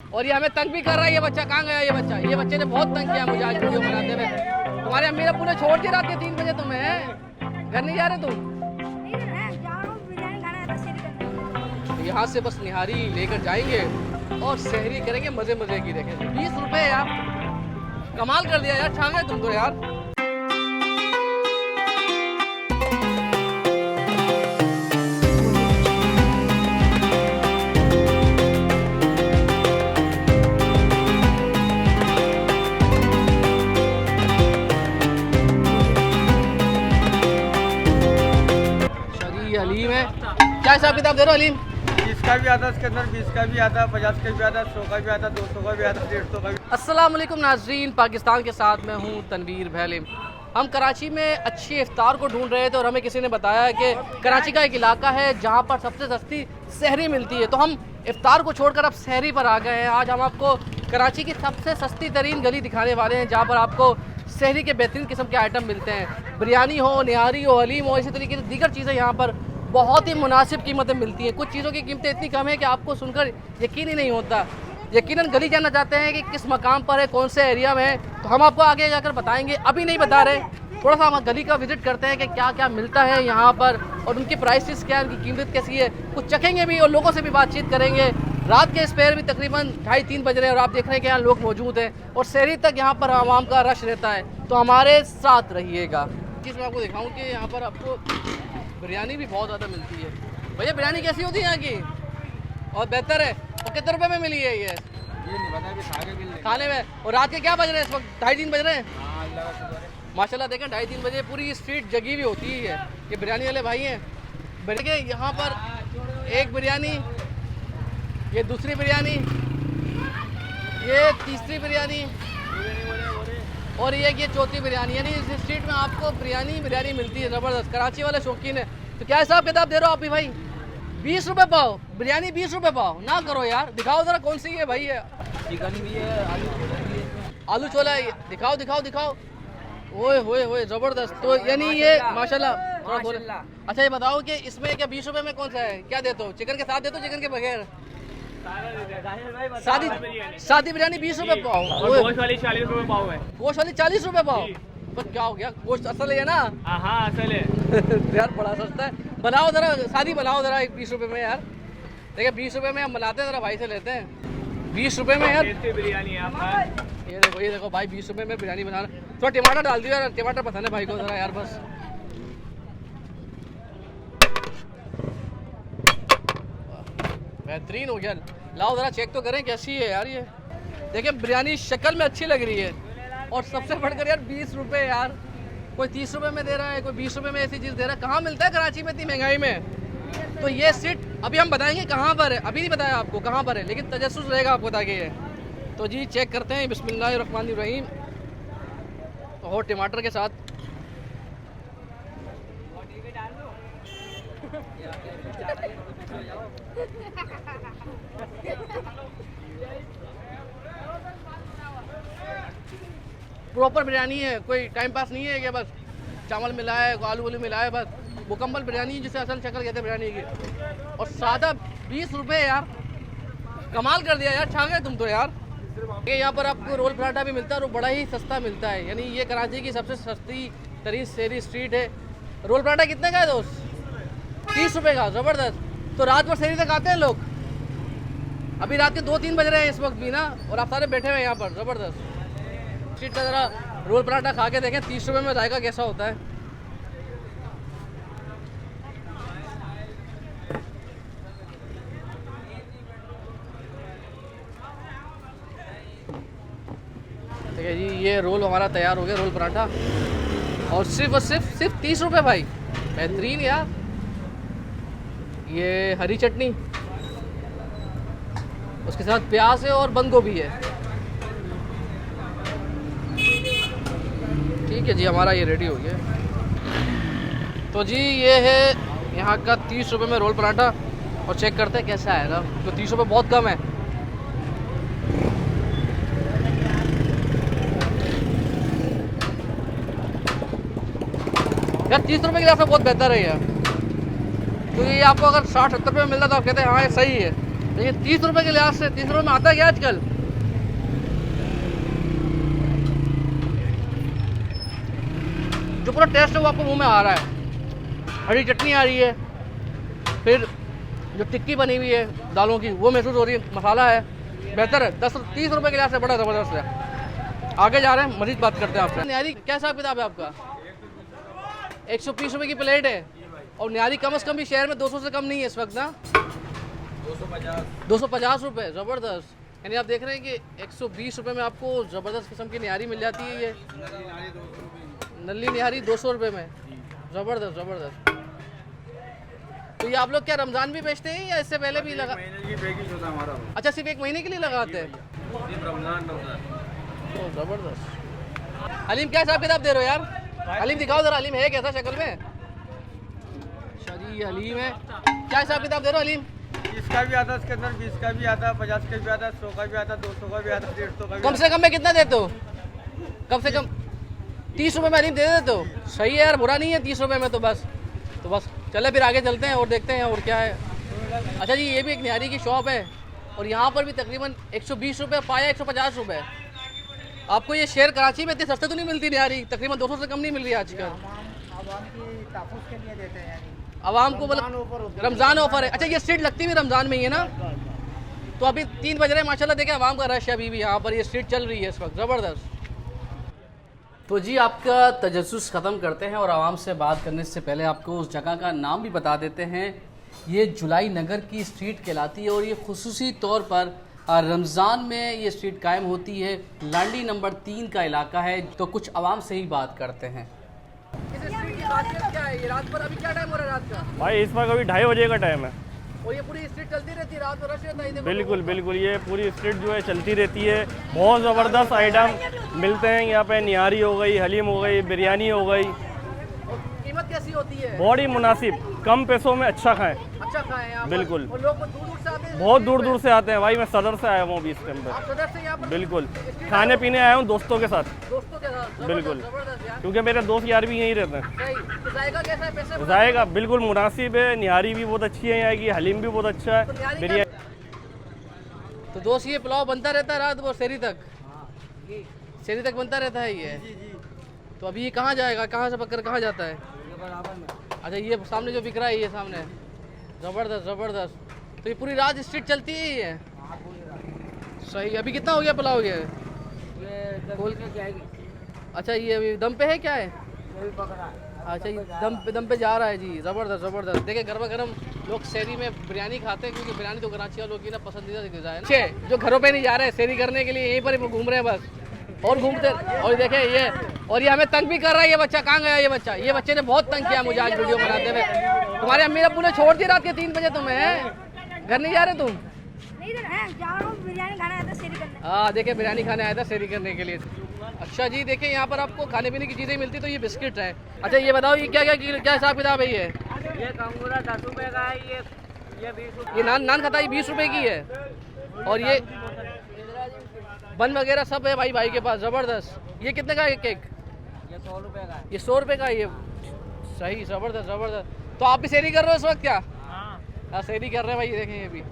और ये हमें तंग भी कर रहा है। ये बच्चा कहाँ गया? ये बच्चे ने बहुत तंग किया मुझे आज वीडियो बनाते हुए। तुम्हारे अम्मी अब्बू ने छोड़ दी रात के 3 बजे तुम्हें। घर नहीं जा रहे तुम? तो यहाँ से बस निहारी लेकर जाएंगे और सहरी करेंगे मजे मजे की। देखें 20 रुपए यार, कमाल कर दिया यार, छा गए तुम तो यार। हलीम है, क्या हिसाब किताब दे रहे हो हलीम? 30 का भी आता, इसके अंदर 20 का भी आता, 50 का भी आता, 100 का भी आता, 200 का भी आता, 150 का भी। अस्सलाम वालेकुम नाज़रीन, पाकिस्तान के साथ मैं हूँ तनवीर भैलिम। हम कराची में अच्छी इफ्तार को ढूंढ रहे थे और हमें किसी ने बताया कि कराची का एक इलाका है जहाँ पर सबसे सस्ती सहरी मिलती है। तो हम इफ्तार को छोड़कर अब सहरी पर आ गए हैं। आज हम आपको कराची की सबसे सस्ती तरीन गली दिखाने वाले हैं जहाँ पर आपको सहरी के बेहतरीन किस्म के आइटम मिलते हैं। बिरयानी हो, निहारी हो, हलीम हो, इसी तरीके से दीगर चीज़ें यहाँ पर बहुत ही मुनासिब कीमतें मिलती हैं। कुछ चीज़ों की कीमतें इतनी कम है कि आपको सुनकर यकीन ही नहीं होता। यकीनन गली जानना चाहते हैं कि किस मकाम पर है, कौन से एरिया में है, तो हम आपको आगे जाकर बताएंगे। अभी नहीं बता रहे, थोड़ा सा हम गली का विजिट करते हैं कि क्या क्या मिलता है यहाँ पर और उनकी प्राइसेस क्या है, उनकी कीमत कैसी है। कुछ चखेंगे भी और लोगों से भी बातचीत करेंगे। रात के इस पैर भी तकरीबन 2:30-3 बज रहे हैं और आप देख रहे हैं कि यहाँ लोग मौजूद हैं और सहरी तक यहाँ पर आवाम का रश रहता है। तो हमारे साथ रहिएगा। चीज़ मैं आपको दिखाऊँ कि यहाँ पर आपको बिरयानी भी बहुत ज़्यादा मिलती है। भैया बिरयानी कैसी होती है यहाँ की? और बेहतर है। और कितने रुपए में मिली है ये नहीं पता, अभी खा के मिल रही खाने में? और रात के क्या बज रहे हैं इस वक्त? 2:30-3 बज रहे हैं। हाँ, अल्लाह का शुक्र है। माशाल्लाह देखें 2:30-3 बजे पूरी स्ट्रीट जगी हुई होती है। ये बिरयानी वाले भाई हैं। देखिए यहाँ पर एक बिरयानी, ये दूसरी बिरयानी, ये तीसरी बिरयानी और ये चौथी बिरयानी। यानी इस स्ट्रीट में आपको बिरयानी मिलती है ज़बरदस्त। कराची वाले शौकीन है। तो क्या हिसाब किताब दे रहे हो आप भी भाई? 20 रुपये पाव बिरयानी, 20 रुपये पाव ना करो यार। दिखाओ ज़रा कौन सी है भाई है? चिकन भी है, आलू छोला भी है। आलू छोला है, दिखाओ दिखाओ दिखाओ। ओए होए होए ज़बरदस्त। तो यानी ये माशाल्लाह थोड़ा बोले। अच्छा ये बताओ कि इसमें क्या 20 रुपये में कौन सा है? क्या देते हो? चिकन के साथ देते हो, चिकन के बगैर? सादी बिरयानी 20 रुपये पाव। गोश्त वाली 40 रुपए पाव है। गोश्त वाली 40 रुपये पाव। तो क्या हो गया, गोश्त असल है ना? हाँ असल है। यार बड़ा सस्ता है। बनाओ ज़रा शादी, बनाओ ज़रा 20 रुपये में यार। देखिए 20 रुपये में हम बनाते हैं, ज़रा भाई से लेते हैं 20 रुपये में यार। बिरयानी है आपका। ये देखो भाई 20 रुपये में बिरयानी बनाना। थोड़ा टमाटर डाल दियो यार, टमाटर पसंद है भाई को ज़रा यार बस। बेहतरीन हो गया। लाओ ज़रा चेक तो करें कैसी है यार ये। देखिए बिरयानी शक्ल में अच्छी लग रही है और सबसे बढ़कर यार 20 रुपये यार। कोई 30 रुपये में दे रहा है, कोई 20 रुपये में ऐसी चीज़ दे रहा है। कहाँ मिलता है कराची में इतनी महंगाई में? तो ये सीट अभी हम बताएंगे कहाँ पर है। अभी नहीं बताया आपको कहाँ पर है, लेकिन तजस्सुस रहेगा आपको ताकि ये। तो जी चेक करते हैं। बिस्मिल्लाहिर्रहमानिर्रहीम। और टमाटर के साथ प्रॉपर बिरयानी है, कोई टाइम पास नहीं है कि बस चावल मिला है, आलू वालू मिला है, बस मुकम्मल बिरयानी जिसे असल शक्ल कहते हैं बिरयानी की। और सादा 20 रुपये यार, कमाल कर दिया यार, छा गए तुम तो यार। ये यहाँ पर आपको रोल पराठा भी मिलता है और बड़ा ही सस्ता मिलता है। यानी ये कराची की सबसे सस्ती तरीन सहरी स्ट्रीट है। रोल पराठा कितने का है दोस्त? 30 रुपये का, ज़बरदस्त। तो रात भर सहरी तक आते हैं लोग। अभी रात के 2-3 बज रहे हैं इस वक्त भी ना, और आप सारे बैठे हुए हैं यहाँ पर, ज़बरदस्त। स्ट्रीट का ज़रा रोल पराठा खा के देखें 30 रुपये में जायका कैसा होता है। देखिए जी ये रोल हमारा तैयार हो गया, रोल पराठा। और सिर्फ 30 रुपये भाई, बेहतरीन यार। ये हरी चटनी, उसके साथ प्याज है और बंद गोभी है। ठीक है जी, हमारा ये रेडी हो गया। तो जी ये है यहाँ का 30 रुपये में रोल पराठा। और चेक करते हैं कैसा आएगा। तो 30 रुपये बहुत कम है। यार 30 रुपये के लिहाज से बहुत बेहतर है यार। क्योंकि ये आपको अगर 60-70 रुपये में मिलता तो आप कहते हैं हाँ ये सही है। ये 30 रुपए के लिहाज से 30 रुपए में आता है क्या आजकल? जो पूरा टेस्ट है वो आपको मुंह में आ रहा है। हरी चटनी आ रही है, फिर जो टिक्की बनी हुई है दालों की वो महसूस हो रही है, मसाला है, बेहतर है। 30 रुपए के लिहाज से बड़ा ज़बरदस्त है। आगे जा रहे हैं, मज़ीद बात करते हैं आपसे। न्यारी क्या हिसाब किताब है आपका? 120 रुपए की प्लेट है और न्यारी कम से कम भी शहर में 200 से कम नहीं है इस वक्त ना। 250 रुपये, ज़बरदस्त। यानी आप देख रहे हैं कि 120 रुपये में आपको ज़बरदस्त किस्म की न्यारी मिल जाती है। ये नली निहारी 200 रुपये में, ज़बरदस्त ज़बरदस्त। तो ये आप लोग क्या रमज़ान भी बेचते हैं या इससे पहले भी लगा? अच्छा, सिर्फ 1 महीने के लिए लगाते हैं? तो ज़बरदस्त। हलीम क्या हिसाब किताब दे रहे हो यार? हलीम दिखाओ ज़रा, हलीम है कैसा शक्ल में? अच्छा जी, ये हलीम है। क्या हिसाब किताब दे रहे हो हलीम? 30 का भी आता है, इसके अंदर 20 का भी आता है, 50 का भी आता है, 100 का भी आता है, 200 का भी आता है, 150 का भी। कम से कम में कितना देते हो? कम से कम 30 रुपये में हलीम दे देते हो? सही है यार, बुरा नहीं है 30 रुपये में। तो बस चले फिर आगे चलते हैं और देखते हैं और क्या है। अच्छा जी, ये भी एक निहारी की शॉप है और यहाँ पर भी तकरीबन 120 रुपये पाया, 150 रुपये। आपको ये शहर कराची में इतने सस्ते तो नहीं मिलती निहारी? तकरीबन 200 से कम नहीं मिल रही है आजकल। आवाम को मतलब रमज़ान ऑफर है। अच्छा, ये स्ट्रीट लगती भी रमज़ान में ही है ना? तो अभी 3 बज रहे हैं माशाल्लाह, देखें आवाम का रश है अभी भी यहाँ पर। ये स्ट्रीट चल रही है इस वक्त, ज़बरदस्त। तो जी, आपका तजस्सुस ख़त्म करते हैं और आवाम से बात करने से पहले आपको उस जगह का नाम भी बता देते हैं। ये जुलाई नगर की स्ट्रीट कहलाती है और ये खुसूसी तौर पर रमज़ान में ये स्ट्रीट कायम होती है। लांडी नंबर 3 का इलाका है। तो कुछ आवाम से ही बात करते हैं। इस स्ट्रीट की खासियत क्या है? ये रात पर अभी क्या टाइम हो रहा है रात का? भाई इस वक्त अभी 2:30 बजे का टाइम है और ये पूरी स्ट्रीट चलती रहती है रात में? रश रहता है? बिल्कुल बिल्कुल, ये पूरी स्ट्रीट जो है चलती रहती है। बहुत ज़बरदस्त आइटम मिलते हैं यहाँ पे। निहारी हो गई, हलीम हो गई, बिरयानी हो गई। और कीमत कैसी होती है? बहुत ही मुनासिब, कम पैसों में अच्छा खाएं। अच्छा खाएं यहाँ पर? बिल्कुल। और लोग दूर दूर से आते हैं? बहुत दूर दूर से आते हैं भाई। मैं सदर से आया हूँ अभी इस टाइम आप पे। सदर से यहाँ पर? बिल्कुल, खाने पीने आया हूँ दोस्तों के साथ। दोस्तों के साथ? बिल्कुल, ज़बरदस्त यार। क्योंकि मेरे दोस्त यार भी यहीं रहते हैं। सही। तो जायका कैसा है? पैसे जाएगा बिल्कुल मुनासिब है। निहारी भी बहुत अच्छी है यहाँ की, हलीम भी बहुत अच्छा तो है, निहारी बिरयानी। तो दोस्त, ये पुलाव बनता रहता है रात भर शहरी तक? शहरी तक बनता रहता है ये? तो अभी ये कहाँ जाएगा? कहाँ से पकड़ कहाँ जाता है? अच्छा, ये सामने जो बिक रहा है ये सामने, ज़बरदस्त ज़बरदस्त। तो ये पूरी रात स्ट्रीट चलती है ये? सही। अभी कितना हो गया पुलाव ये? अच्छा, ये अभी दम पे है क्या है? अच्छा, ये दम पे जा रहा है जी। ज़बरदस्त ज़बरदस्त। देखिए गर्मा गर्म लोग शहरी में बिरयानी खाते हैं, क्योंकि बिरयानी तो कराची वालों की ना पसंदीदा ग़िज़ा है ना। जो घरों पे नहीं जा रहे हैं शहरी करने के लिए, यहीं पर ही घूम रहे हैं बस। और घूमते और देखे ये, और ये हमें तंग भी कर रहा है। ये बच्चा कहाँ गया? ये बच्चा, ये बच्चे ने बहुत तंग किया मुझे आज वीडियो बनाते हुए। तुम्हारे अम्मी अब्बू ने छोड़ दिया रात के 3 बजे तुम्हें? घर नहीं जा रहे तुम? नहीं जा रहा हूँ, बिरयानी खाना आया था शहरी करने। हाँ, देखे बिरयानी खाने आया था शहरी करने के लिए। अच्छा जी, देखिए यहाँ पर आपको खाने पीने की चीज़ें मिलती। तो ये बिस्किट है। अच्छा, ये बताओ ये क्या हिसाब किताब है? ये कंगूरा 10 रुपए का है, ये 20 रुपए। ये नान खाता ये 20 रुपए की है। और ये बन वगैरह सब है भाई के पास, ज़बरदस्त। ये कितने का है केक? ये 100 रुपए का है। ये 100 रुपये का है ये? सही, ज़बरदस्त ज़बरदस्त। तो आप भी शहरी कर रहे हो इस वक्त क्या? हाँ, शहरी कर रहे हैं भाई। देखें ये भी